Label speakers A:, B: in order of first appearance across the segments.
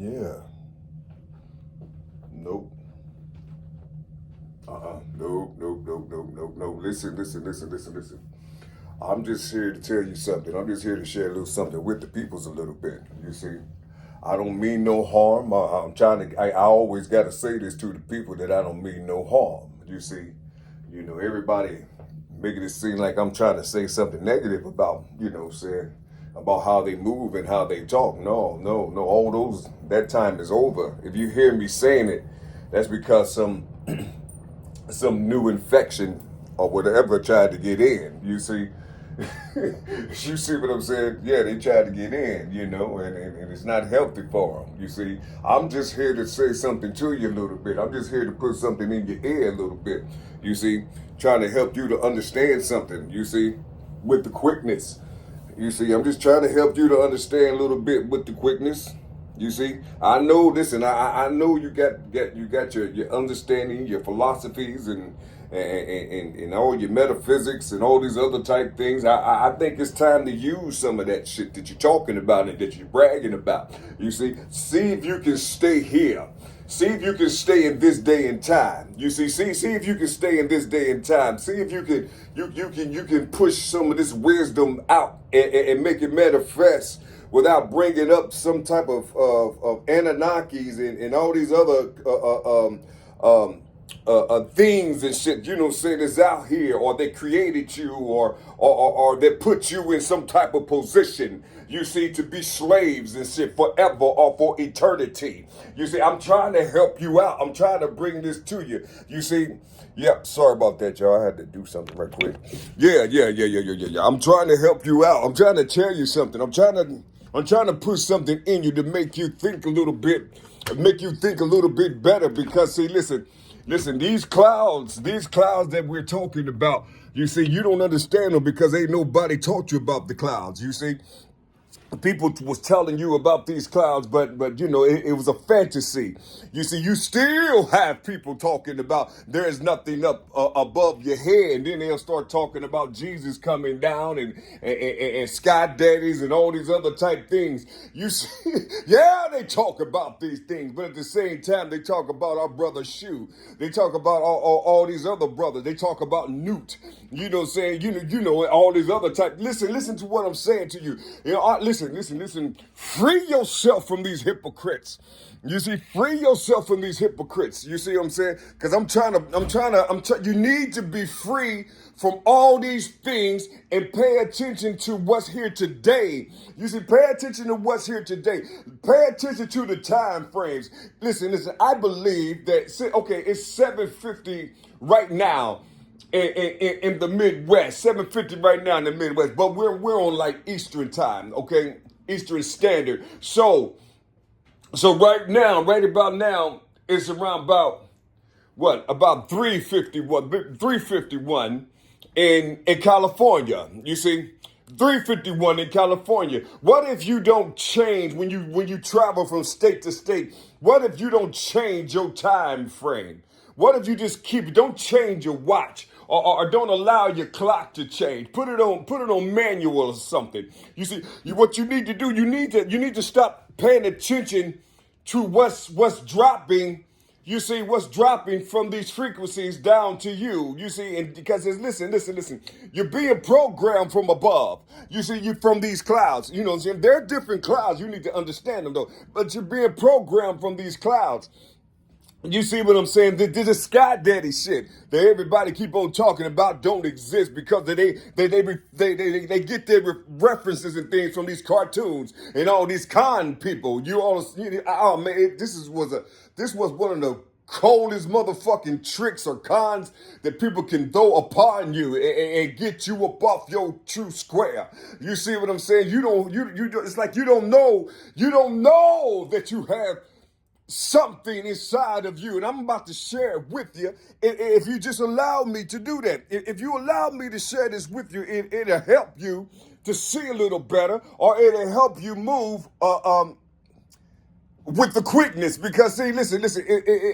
A: Yeah. Nope. Nope, nope, nope, nope, nope, nope. Listen. I'm just here to tell you something. I'm just here to share a little something with the peoples a little bit. You see, I don't mean no harm. I'm trying to, I always got to say this to the people that I don't mean no harm. You see, everybody making it seem like I'm trying to say something negative about, saying about how they move and how they talk. No, no, no. All those, that time is over. If you hear me saying it, that's because some new infection or whatever tried to get in. You see, you see what I'm saying? Yeah, they tried to get in, and it's not healthy for them. You see, I'm just here to say something to you a little bit. I'm just here to put something in your ear a little bit. You see, trying to help you to understand something. You see, with the quickness. You see, I'm just trying to help you to understand a little bit with the quickness. You see, I know this, and I know you got your understanding, your philosophies, and all your metaphysics and all these other type things. I think it's time to use some of that shit that you're talking about and that you're bragging about. You see if you can stay here. See if you can stay in this day and time. You see if you can stay in this day and time. See if you can push some of this wisdom out and make it manifest without bringing up some type of Anunnakis and all these other things and shit, saying is out here, or they created you, or they put you in some type of position, you see, to be slaves and shit forever or for eternity. You see, I'm trying to help you out. I'm trying to bring this to you. You see, yep, sorry about that, y'all. I had to do something right quick. Yeah. I'm trying to help you out. I'm trying to tell you something. I'm trying to put something in you to make you think a little bit, better. Because see, listen, these clouds that we're talking about, you see, you don't understand them because ain't nobody taught you about the clouds. You see, people was telling you about these clouds, but it was a fantasy. You see, you still have people talking about there is nothing up above your head, and then they'll start talking about Jesus coming down and sky daddies and all these other type things. You see, yeah, they talk about these things, but at the same time, they talk about our brother Shu. They talk about all these other brothers. They talk about Newt. You know what I'm saying? All these other type. Listen to what I'm saying to you. Listen. Free yourself from these hypocrites. You see, free yourself from these hypocrites. You see what I'm saying? Because you need to be free from all these things and pay attention to what's here today. You see, pay attention to what's here today. Pay attention to the time frames. Listen, I believe that, okay, it's 7:50 right now in the Midwest, 7:50 right now in the Midwest, but we're on like Eastern time, okay, Eastern Standard. So right about now, it's around about 351 in California. You see, 351 in California. What if you don't change when you travel from state to state? What if you don't change your time frame? What if you just don't change your watch, or don't allow your clock to change? Put it on manual or something. You see, what you need to do, you need to stop paying attention to what's dropping. You see, what's dropping from these frequencies down to you. You see, and because listen. You're being programmed from above. You see, you from these clouds. You know what I'm saying? There are different clouds. You need to understand them though. But you're being programmed from these clouds. You see what I'm saying? This sky daddy shit that everybody keep on talking about don't exist because they get their references and things from these cartoons and all these con people. Oh man, this was one of the coldest motherfucking tricks or cons that people can throw upon you and get you up off your true square. You see what I'm saying? It's like you don't know that you have something inside of you, and I'm about to share it with you. If you just allow me to do that, if you allow me to share this with you, it'll help you to see a little better, or it'll help you move with the quickness. Because see, listen,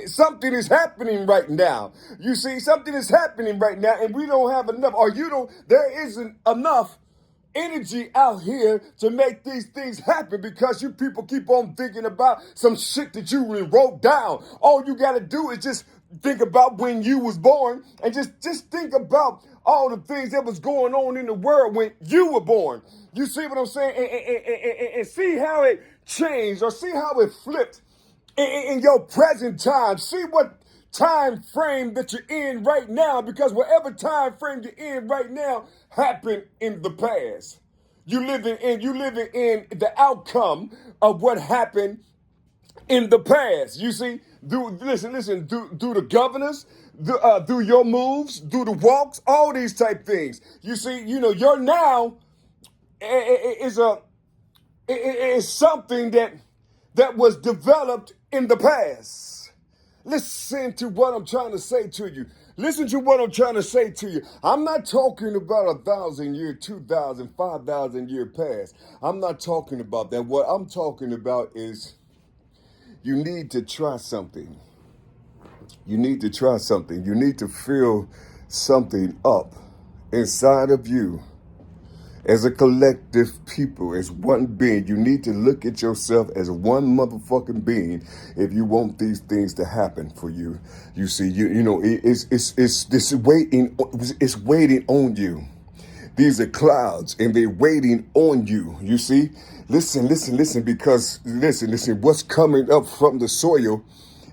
A: something is happening right now. You see, something is happening right now, and we don't have enough, or there isn't enough energy out here to make these things happen because you people keep on thinking about some shit that you wrote down. All you got to do is just think about when you was born and just think about all the things that was going on in the world when you were born. You see what I'm saying? And see how it changed or see how it flipped in your present time. See what time frame that you're in right now, because whatever time frame you're in right now happened in the past. You living in the outcome of what happened in the past. You see, do the governors, do your moves, do the walks, all these type things. You see, your now is something that was developed in the past. Listen to what I'm trying to say to you. Listen to what I'm trying to say to you. I'm not talking about 1,000 year, 2,000, 5,000 year past. I'm not talking about that. What I'm talking about is you need to try something. You need to try something. You need to feel something up inside of you. As a collective people, as one being, you need to look at yourself as one motherfucking being if you want these things to happen for you. You see, it's waiting on you. These are clouds and they're waiting on you. You see, listen, because listen, what's coming up from the soil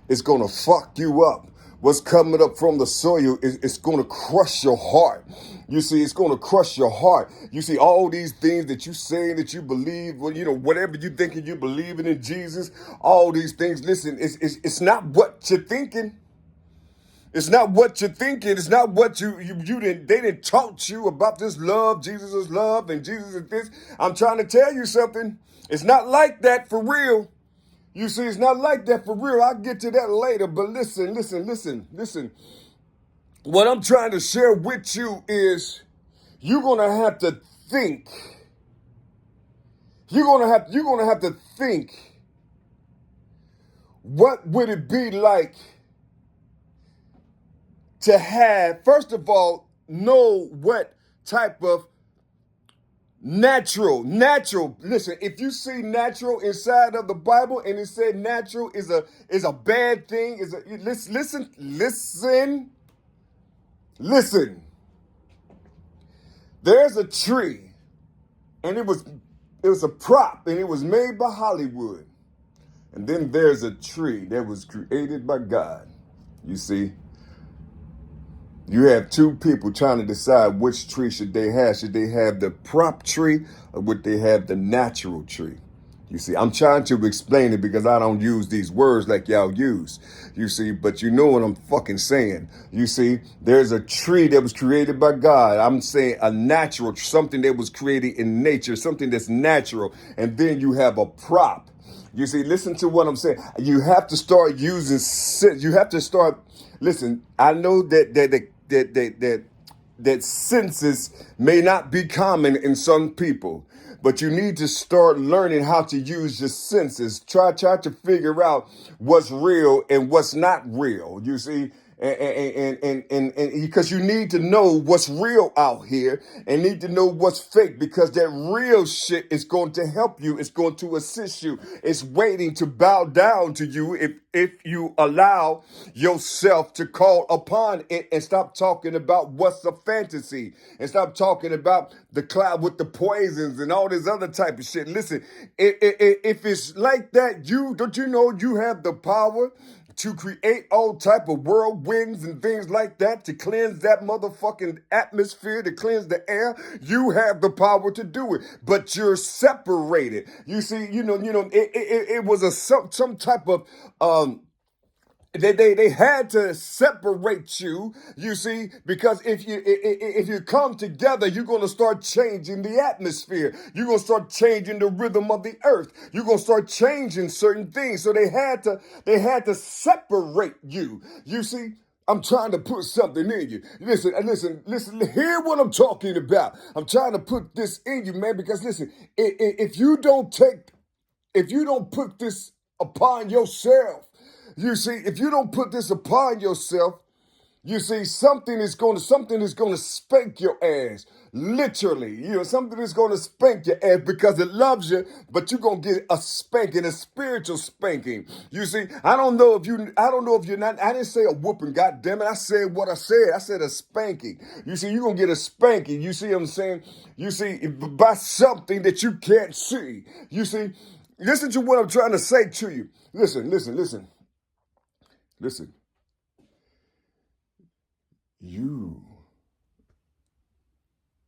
A: is going to fuck you up. What's coming up from the soil is going to crush your heart. You see, it's going to crush your heart. You see, all these things that you say that you believe, well, whatever you thinking you believing in Jesus, all these things, listen, it's not what you're thinking. It's not what you're thinking. It's not what they didn't taught you about this love. Jesus is love and Jesus is this. I'm trying to tell you something. It's not like that for real. You see, it's not like that for real. I'll get to that later. But listen. What I'm trying to share with you is you're going to have to think. You're going to have to think. What would it be like to have, first of all, know what type of natural, listen, if you see natural inside of the Bible and it said natural is a bad thing, listen. There's a tree and it was a prop and it was made by Hollywood. And then there's a tree that was created by God. You see? You have two people trying to decide which tree should they have. Should they have the prop tree or would they have the natural tree? You see, I'm trying to explain it because I don't use these words like y'all use. You see, but you know what I'm fucking saying. You see, there's a tree that was created by God. I'm saying a natural, something that was created in nature, something that's natural. And then you have a prop. You see, listen to what I'm saying. You have to start using, listen, I know that senses may not be common in some people, but you need to start learning how to use your senses. Try to figure out what's real and what's not real. You see, and because you need to know what's real out here and need to know what's fake, because that real shit is going to help you. It's going to assist you. It's waiting to bow down to you if you allow yourself to call upon it and stop talking about what's a fantasy and stop talking about the cloud with the poisons and all this other type of shit. Listen, if it's like that, don't you know you have the power to create all type of whirlwinds and things like that, to cleanse that motherfucking atmosphere, to cleanse the air? You have the power to do it, but you're separated. You see, it was some type of They had to separate you, you see, because if you come together, you're going to start changing the atmosphere. You're going to start changing the rhythm of the earth. You're going to start changing certain things. So they had to separate you. You see, I'm trying to put something in you. Listen, hear what I'm talking about. I'm trying to put this in you, man, because listen, if you don't put this upon yourself, you see, if you don't put this upon yourself, you see, something is going to spank your ass. literally, something that's going to spank your ass because it loves you, but you're going to get a spanking, a spiritual spanking. You see, I don't know if you're not, I didn't say a whooping, God damn it. I said what I said. I said a spanking. You see, you're going to get a spanking. You see what I'm saying? You see, by something that you can't see. You see, listen to what I'm trying to say to you. Listen. You,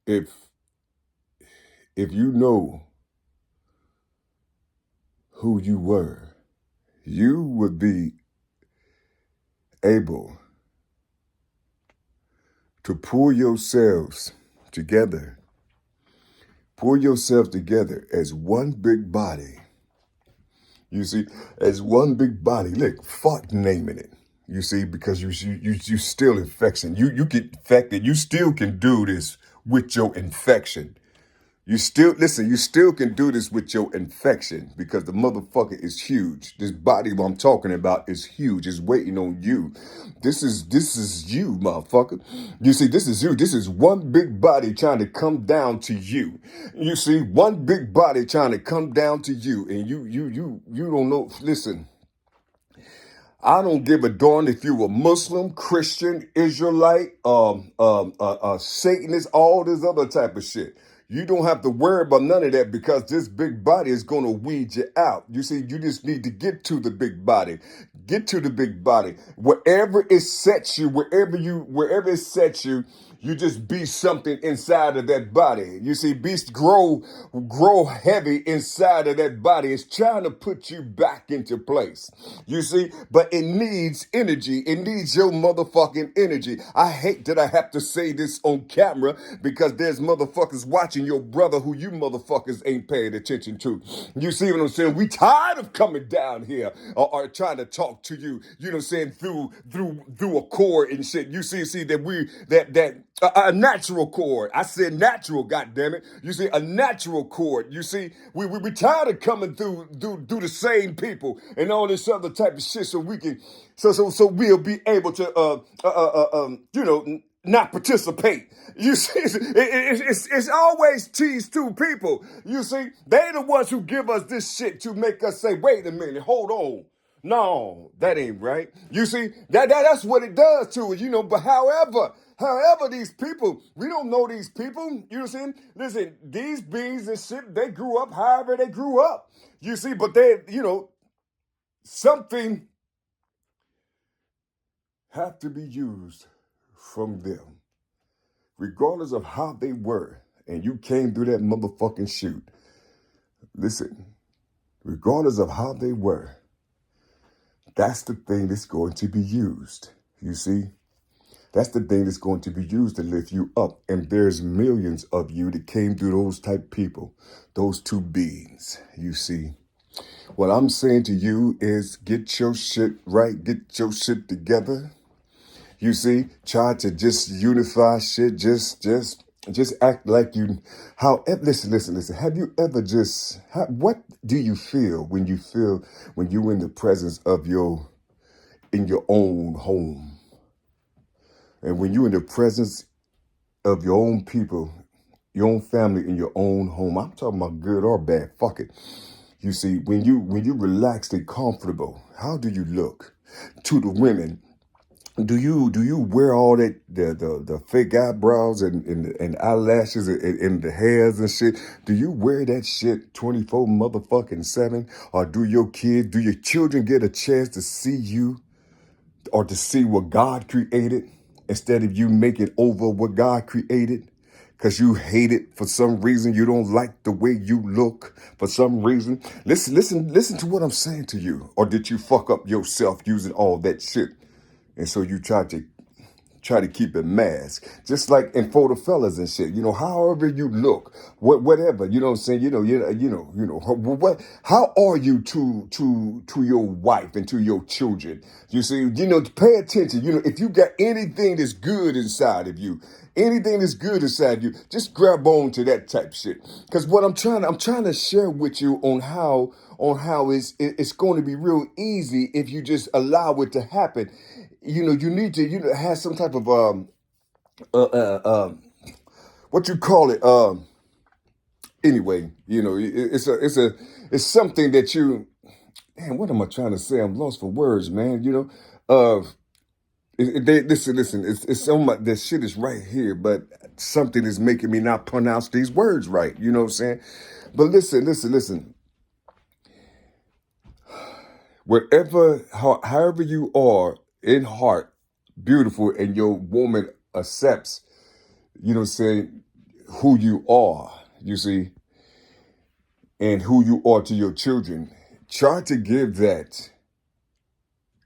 A: if you know who you were, you would be able to pull yourselves together as one big body. You see, as one big body. Look, fuck naming it. You see, because you still infection. You get infected. You still can do this with your infection. You still can do this with your infection because the motherfucker is huge. This body I'm talking about is huge. It's waiting on you. This is you, motherfucker. You see, this is you. This is one big body trying to come down to you. You see, one big body trying to come down to you, and you don't know. Listen. I don't give a darn if you're a Muslim, Christian, Israelite, Satanist, all this other type of shit. You don't have to worry about none of that because this big body is going to weed you out. You see, you just need to get to the big body. Get to the big body. Wherever it sets you, you just be something inside of that body. You see, beast grow heavy inside of that body. It's trying to put you back into place. You see, but it needs energy. It needs your motherfucking energy. I hate that I have to say this on camera because there's motherfuckers watching your brother who you motherfuckers ain't paying attention to. You see what I'm saying? We tired of coming down here or trying to talk to you, you know what I'm saying, through a cord and shit. You see that a natural cord. I said natural, goddammit. You see, a natural cord. You see, we tired of coming through the same people and all this other type of shit so we can so we'll be able to not participate. You see, it's always these two people. You see, they the ones who give us this shit to make us say, wait a minute, hold on. No, that ain't right. You see, that's what it does to us, but however, these people, we don't know these people. You know what I'm saying? Listen, these beings and shit, they grew up however they grew up. You see, but they, something have to be used from them. Regardless of how they were, and you came through that motherfucking chute. Listen, regardless of how they were, that's the thing that's going to be used. You see? That's the thing that's going to be used to lift you up. And there's millions of you that came through those type people, those two beings, you see. What I'm saying to you is get your shit right, get your shit together. You see, try to just unify shit, just act like you, listen, have you ever what do you feel when you're in the presence of in your own home? And when you're in the presence of your own people, your own family, in your own home, I'm talking about good or bad, fuck it. You see, when you relaxed and comfortable, how do you look to the women? Do you wear all that the fake eyebrows and eyelashes and the hairs and shit? Do you wear that shit 24 motherfucking 7? Or do your children get a chance to see you or to see what God created instead of you making over what God created? Because you hate it for some reason. You don't like the way you look for some reason. Listen to what I'm saying to you. Or did you fuck up yourself using all that shit? And so you try to keep it masked, just like in for the fellas and shit. However you look, whatever. You know what I'm saying. What? How are you to your wife and to your children? You see, pay attention. If you got anything that's good inside of you. Anything that's good inside you, just grab on to that type shit. Because what I'm trying to share with you on how it's going to be real easy if you just allow it to happen. You need to have some type of what you call it. Anyway, it's something that you. Man, what am I trying to say? I'm lost for words, man. Listen. It's so much. That shit is right here, but something is making me not pronounce these words right. You know what I'm saying? But listen. However you are in heart, beautiful, and your woman accepts, you know what I'm saying, who you are, you see, and who you are to your children. Try to give that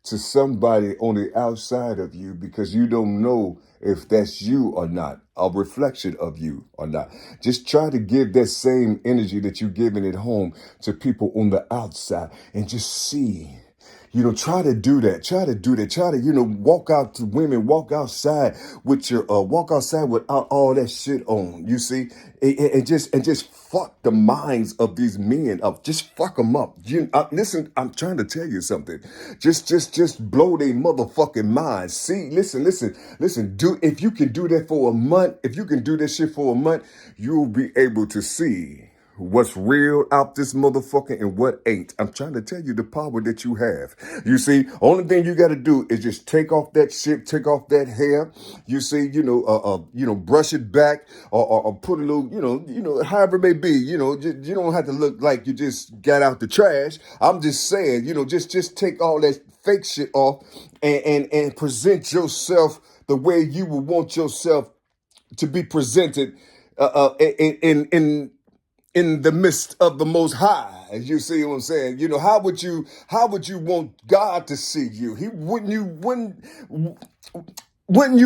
A: to somebody on the outside of you because you don't know if that's you or not, a reflection of you or not. Just try to give that same energy that you're giving at home to people on the outside and just see. Try to do that. Try to do that. Try to, walk out to women, walk outside without all that shit on, you see, and just fuck the minds of these men up. Just fuck them up. Listen, I'm trying to tell you something. Just blow their motherfucking minds. See, listen. If you can do that for a month, if you can do that shit for a month, you'll be able to see what's real out this motherfucker and what ain't. I'm trying to tell you the power that you have. You see, only thing you got to do is just take off that shit, take off that hair. You see, brush it back or put a little, however it may be. You don't have to look like you just got out the trash. I'm just saying, just take all that fake shit off and present yourself the way you would want yourself to be presented in the midst of the Most High. You see what I'm saying? How would you want God to see you? Wouldn't you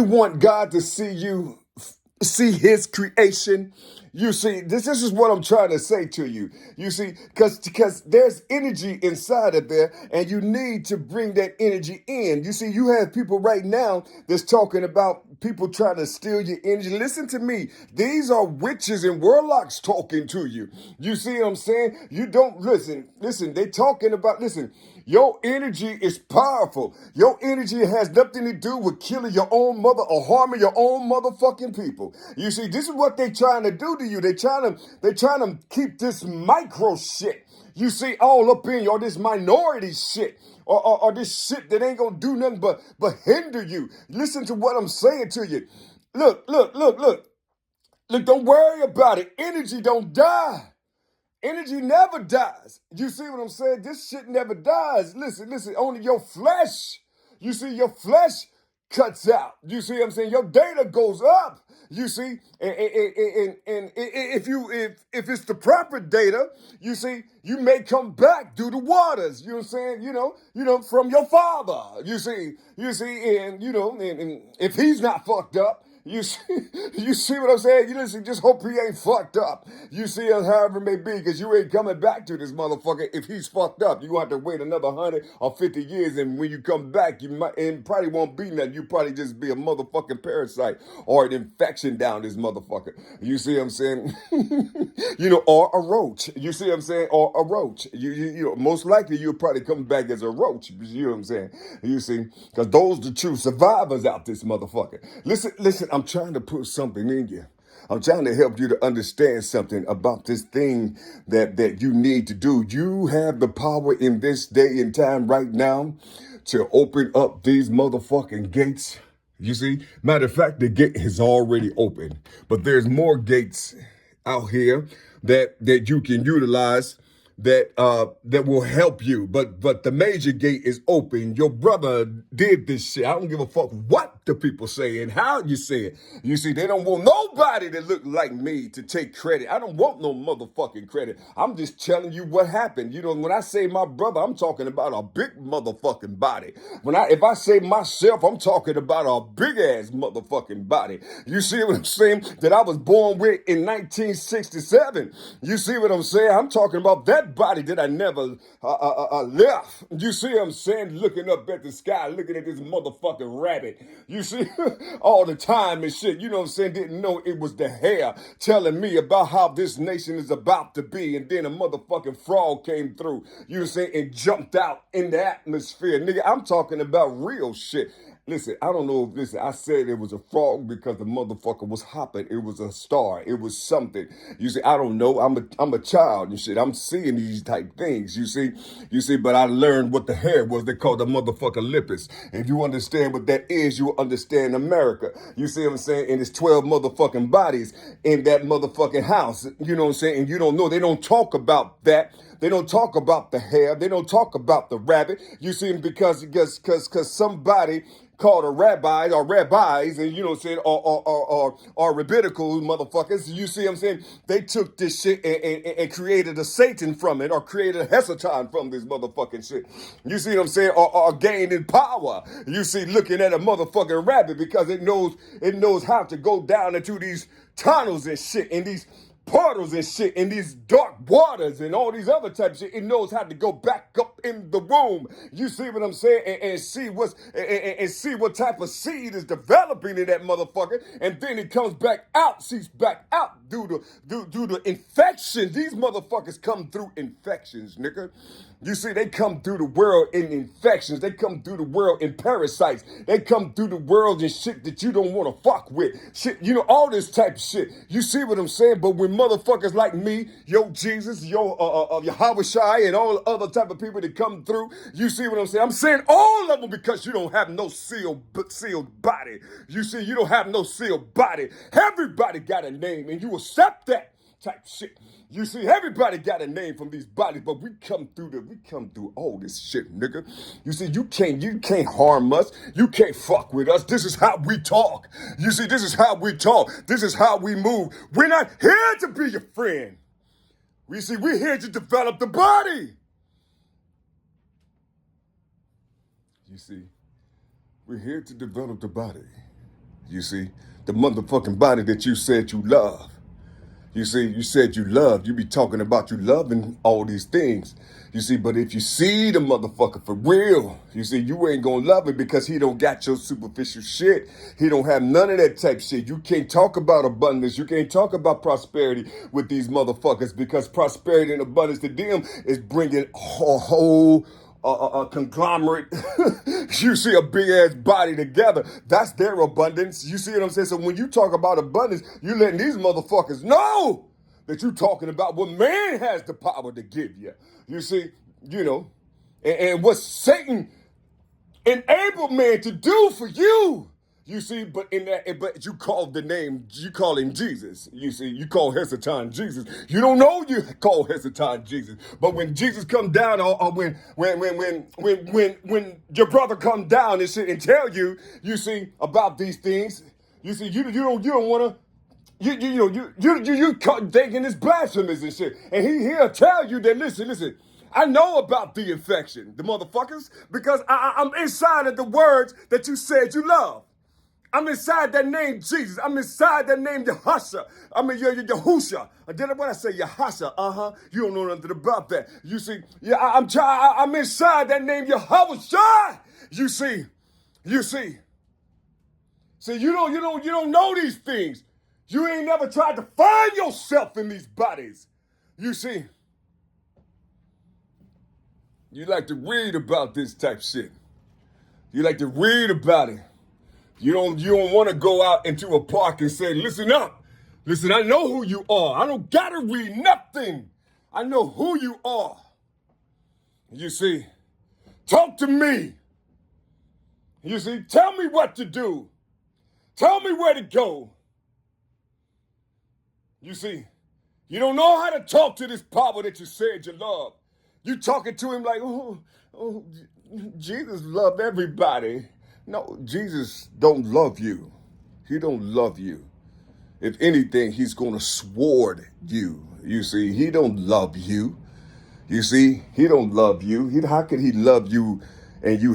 A: want God to see you, see His creation? You see, this is what I'm trying to say to you. You see, because there's energy inside of there, and you need to bring that energy in. You see, you have people right now that's talking about people trying to steal your energy. Listen to me. These are witches and warlocks talking to you. You see what I'm saying? You don't listen. Listen, they talking about, listen. Your energy is powerful. Your energy has nothing to do with killing your own mother or harming your own motherfucking people. You see, this is what they trying to do to you. They trying to keep this micro shit, you see, all up in you, or this minority shit, or this shit that ain't gonna do nothing but hinder you. Listen to what I'm saying to you. Look. Look, don't worry about it. Energy don't die. Energy never dies. You see what I'm saying? This shit never dies. Listen, only your flesh. You see, your flesh cuts out. You see what I'm saying? Your data goes up. You see, and if it's the proper data, you see, you may come back through the waters. You know what I'm saying? From your father. You see, and and if he's not fucked up. You see what I'm saying? You listen, just hope he ain't fucked up. You see, however it may be, because you ain't coming back to this motherfucker if he's fucked up. You have to wait another 100 or 50 years, and when you come back, it probably won't be nothing. You probably just be a motherfucking parasite or an infection down this motherfucker. You see what I'm saying? Or a roach. You see what I'm saying? Or a roach. Most likely you'll probably come back as a roach. You know what I'm saying? You see, because those the true survivors out this motherfucker. Listen. I'm trying to put something in you. I'm trying to help you to understand something about this thing that you need to do. You have the power in this day and time right now to open up these motherfucking gates. You see? Matter of fact, the gate is already open. But there's more gates out here that you can utilize that will help you. But the major gate is open. Your brother did this shit. I don't give a fuck what the people say and how you say it. You see, they don't want nobody that look like me to take credit. I don't want no motherfucking credit. I'm just telling you what happened. When I say my brother, I'm talking about a big motherfucking body. If I say myself, I'm talking about a big ass motherfucking body. You see what I'm saying? That I was born with in 1967. You see what I'm saying? I'm talking about that body that I never left. You see what I'm saying? Looking up at the sky, looking at this motherfucking rabbit. You see, all the time and shit. You know what I'm saying? Didn't know it was the hair telling me about how this nation is about to be. And then a motherfucking frog came through. You know what I'm saying? And jumped out in the atmosphere. Nigga, I'm talking about real shit. Listen, I don't know if, listen, I said it was a frog because the motherfucker was hopping. It was a star. It was something. You see, I don't know. I'm a child and shit. I'm seeing these type things. You see, but I learned what the hair was. They called the motherfucker lippus. If you understand what that is, you understand America. You see what I'm saying? And it's 12 motherfucking bodies in that motherfucking house. You know what I'm saying? And you don't know. They don't talk about that. They don't talk about the hair. They don't talk about the rabbit. You see, because somebody called a rabbi or rabbis, and you know what I'm saying, or rabbinical motherfuckers. You see what I'm saying? They took this shit and created a Satan from it, or created a Heseton from this motherfucking shit. You see what I'm saying? Or gained in power. You see, looking at a motherfucking rabbit because it knows how to go down into these tunnels and shit, and these portals and shit, in these dark waters and all these other type of shit. It knows how to go back up in the womb. You see what I'm saying? And see see what type of seed is developing in that motherfucker. And then it comes back out, seeps back out due to infection. These motherfuckers come through infections, nigga. You see, they come through the world in infections. They come through the world in parasites. They come through the world in shit that you don't want to fuck with. Shit, you know, all this type of shit. You see what I'm saying? But when motherfuckers like me, yo Jesus, yo Yahweh Shai, and all the other type of people that come through, you see what I'm saying? I'm saying all of them because you don't have no sealed body. You see, you don't have no sealed body. Everybody got a name, and you accept that type shit. You see, everybody got a name from these bodies, but we come through all this shit, nigga. You see, you can't harm us. You can't fuck with us. This is how we talk. You see, this is how we talk. This is how we move. We're not here to be your friend. We're here to develop the body. You see, we're here to develop the body. You see, the motherfucking body that you said you love. You see, you said you love. You be talking about you loving all these things. You see, but if you see the motherfucker for real, you see, you ain't gonna love him because he don't got your superficial shit. He don't have none of that type shit. You can't talk about abundance. You can't talk about prosperity with these motherfuckers because prosperity and abundance to them is bringing a whole a conglomerate. You see a big ass body together. That's their abundance. You see what I'm saying? So when you talk about abundance, you letting these motherfuckers know that you talking about what man has the power to give you. You see, you know, and what Satan enabled man to do for you. You see, but you call him Jesus. You see, you call Heseton Jesus. You don't know you call Heseton Jesus. But when Jesus come down, or when your brother come down and shit and tell you, you see, about these things, you see, you don't want to. You thinking it's blasphemous and shit. And he'll tell you that, listen, I know about the infection, the motherfuckers, because I'm inside of the words that you said you love. I'm inside that name Jesus. I'm inside that name Yahusha. I mean, Yahusha. Then when I say Yahusha, you don't know nothing about that. You see, yeah, I'm inside that name Yahweh. You see. See, you don't know these things. You ain't never tried to find yourself in these bodies. You see. You like to read about this type shit. You like to read about it. You don't want to go out into a park and say, listen up. Listen, I know who you are. I don't got to read nothing. I know who you are. You see, talk to me. You see, tell me what to do. Tell me where to go. You see, you don't know how to talk to this power that you said you love. You talking to him like, oh, Jesus loved everybody. No, Jesus don't love you. He don't love you. If anything, he's going to sword you. You see, he don't love you. You see, he don't love you. How could he love you and you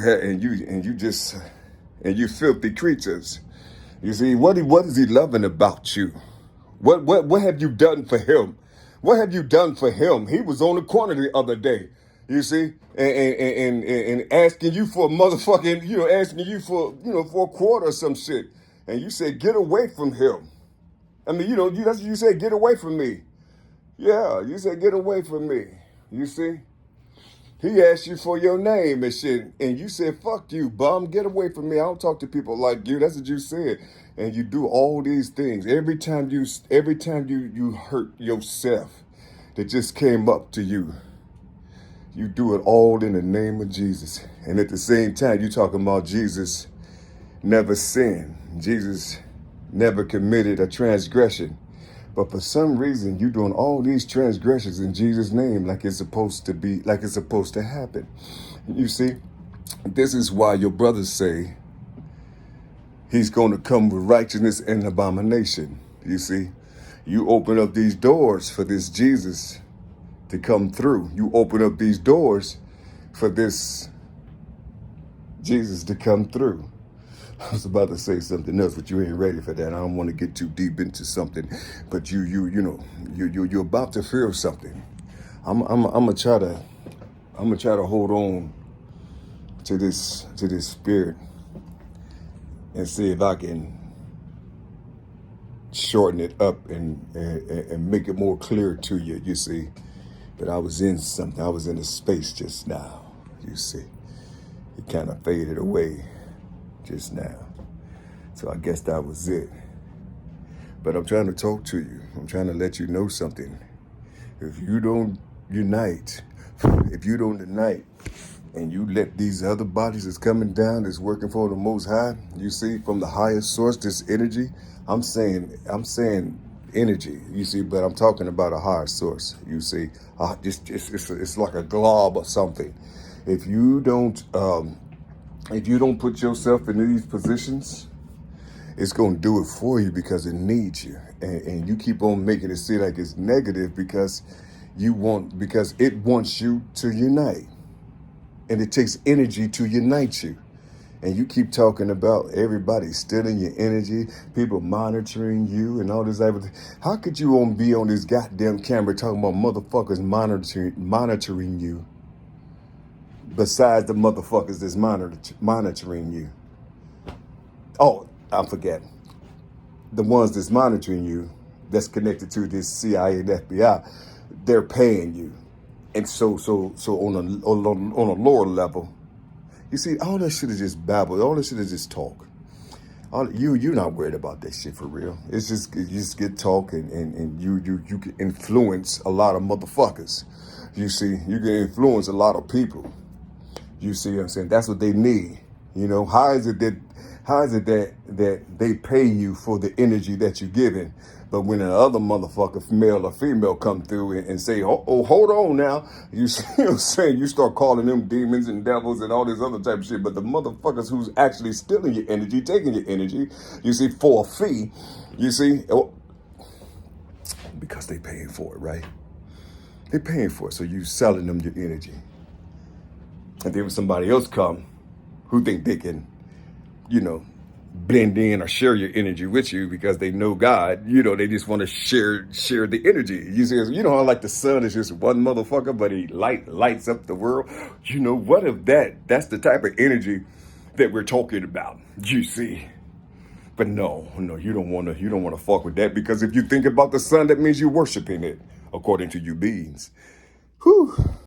A: filthy creatures? You see, what is he loving about you? What have you done for him? What have you done for him? He was on the corner the other day. You see, and asking you for a motherfucking, asking you for, for a quarter or some shit. And you said, get away from him. I mean, that's what you said, get away from me. Yeah, you said, get away from me. You see? He asked you for your name and shit, and you said, "Fuck you, bum, get away from me. I don't talk to people like you." That's what you said, and you do all these things every time you hurt yourself that just came up to you. You do it all in the name of Jesus, and at the same time, you talking about Jesus never sinned. Jesus never committed a transgression. But for some reason, you're doing all these transgressions in Jesus' name like it's supposed to be, like it's supposed to happen. You see, this is why your brothers say he's going to come with righteousness and abomination. You see, you open up these doors for this Jesus to come through. You open up these doors for this Jesus to come through. I was about to say something else, but you ain't ready for that. I don't want to get too deep into something, but you're about to feel something. I'm gonna try to hold on to this spirit and see if I can shorten it up and make it more clear to you. You see, but I was in something. I was in a space just now. You see, it kind of faded away just now. So I guess that was it. But I'm trying to talk to you. I'm trying to let you know something. If you don't unite, and you let these other bodies that's coming down, that's working for the Most High, you see, from the highest source, this energy, I'm saying energy, you see, but I'm talking about a higher source, you see. It's like a glob or something. If you don't put yourself in these positions, it's going to do it for you because it needs you. And you keep on making it seem like it's negative because it wants you to unite. And it takes energy to unite you. And you keep talking about everybody stealing your energy, people monitoring you and all this type of thing. How could you be on this goddamn camera talking about motherfuckers monitoring you besides the motherfuckers that's monitoring you? Oh, I'm forgetting. The ones that's monitoring you, that's connected to this CIA and FBI, they're paying you. And so on a lower level, you see, all that shit is just babble. All that shit is just talk. You're not worried about that shit for real. It's just you just get talk and you can influence a lot of motherfuckers. You see, you can influence a lot of people. You see what I'm saying? That's what they need. You know, how is it that they pay you for the energy that you're giving, but when another motherfucker, male or female, come through and say, oh, hold on now, you see what I'm saying? You start calling them demons and devils and all this other type of shit, but the motherfuckers who's actually stealing your energy, taking your energy, you see, for a fee, you see, because they paying for it, right? They paying for it, so you selling them your energy. And then when somebody else come who think they can, blend in or share your energy with you because they know God, they just want to share the energy. You see, how like the sun is just one motherfucker, but he lights up the world. What if that's the type of energy that we're talking about, you see? But no, you don't want to fuck with that, because if you think about the sun, that means you're worshiping it, according to you beings. Whew.